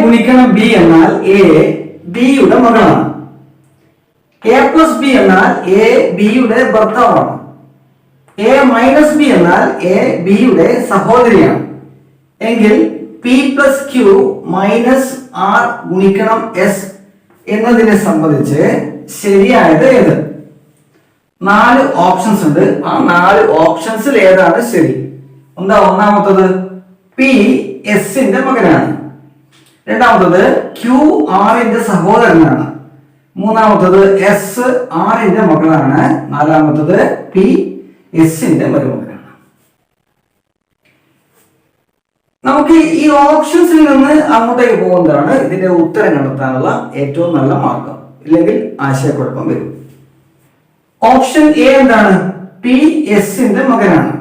ഗുണിക്കണം ബി എന്നാൽ എ ബിയുടെ മകളാണ്. എ പ്ലസ് ബി എന്നാൽ എ ബിയുടെ ഭർത്താവാണ്. എ മൈനസ് ബി എന്നാൽ എ ബിയുടെ സഹോദരിയാണ്. എങ്കിൽ P plus Q minus R ഗുണിക്കണം എസ് എന്നതിനെ സംബന്ധിച്ച് ശരിയായത് ഏത്? 4 ഓപ്ഷൻസ് ഉണ്ട്. ആ 4 ഓപ്ഷൻസിൽ ഏതാണ് ശരി? എന്താ? ഒന്നാമത്തത് പി എസിന്റെ മകനാണ്. രണ്ടാമത്തത് ക്യൂ ആറിന്റെ സഹോദരനാണ്. മൂന്നാമത്തത് എസ് ആറിന്റെ മകളാണ്. നാലാമത്തത് പി എസിന്റെ മരുമകനാണ്. നമുക്ക് ഈ ഓപ്ഷൻസിൽ നിന്ന് അങ്ങോട്ടേക്ക് പോകുന്നതാണ് ഇതിന്റെ ഉത്തരം കണ്ടെത്താനുള്ള ഏറ്റവും നല്ല മാർഗം. ഇല്ലെങ്കിൽ ആശയക്കുഴപ്പം വരും. ഓപ്ഷൻ എ എന്താണ്? പി എസിന്റെ മകനാണ്.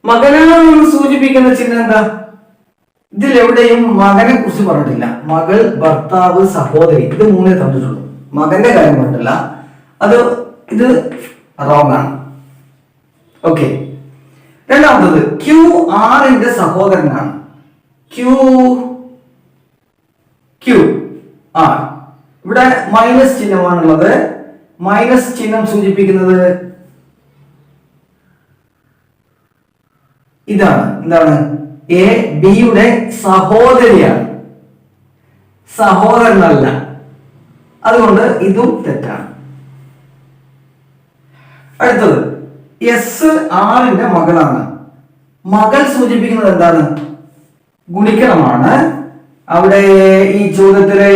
മകനാണെന്ന് സൂചിപ്പിക്കുന്ന ചിഹ്നം എന്താ? ഇതിലെവിടെയും മകനെ കുറിച്ച് പറഞ്ഞിട്ടില്ല. മകൾ, ഭർത്താവ്, സഹോദരി, ഇത് മൂന്നേ തന്നിട്ടുള്ളൂ. മകന്റെ കാര്യം പറഞ്ഞിട്ടില്ല. ഇത് റോങ് ആണ്. ഓക്കെ. രണ്ടാമത്തത് ക്യൂ ആറിന്റെ സഹോദരനാണ്. ക്യൂ ആർ, ഇവിടെ മൈനസ് ചിഹ്നമാണുള്ളത്. മൈനസ് ചിഹ്നം സൂചിപ്പിക്കുന്നത് ഇതാണ്. എന്താണ്? എ ബിയുടെ സഹോദരിയാണ്, സഹോദരനല്ല. അതുകൊണ്ട് ഇതും തെറ്റാണ്. അടുത്തത് എസ് ആറിന്റെ മകളാണ്. മകൾ സൂചിപ്പിക്കുന്നത് എന്താണ്? ഗുണിക്കണമാണ്. അവിടെ ഈ ചോദ്യത്തില്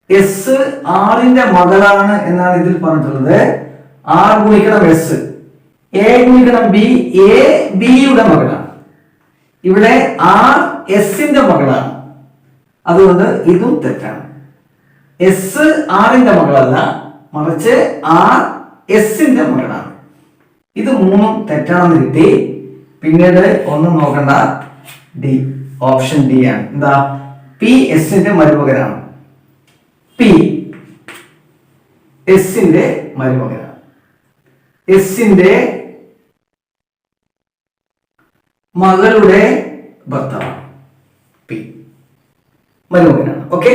എസ് ആറിന്റെ മകളാണ് എന്നാണ് ഇതിൽ പറഞ്ഞിട്ടുള്ളത്. ആർ ഗുണിക്കണം എസ്, എ ഗുണിക്കണം ബി, എ ബിയുടെ മകളാണ്. ഇവിടെ ആർ എസിന്റെ മകളാണ്. അതുകൊണ്ട് ഇതും തെറ്റാണ്. എസ് ആറിന്റെ മകളല്ല, മറിച്ച് ആർ എസിന്റെ മകളാണ്. ഇത് മൂന്നും തെറ്റാണെന്ന് കിട്ടി. പിന്നീട് ഒന്നും നോക്കണ്ട, ഡി, ഓപ്ഷൻ ഡി ആണ്. എന്താ? പി എസിന്റെ മരുമകനാണ്. പി എസിന്റെ മരുമകനാണ്. എസിന്റെ മകളുടെ ഭർത്താവാണ്. പി മരുമകനാണ്. ഓക്കെ.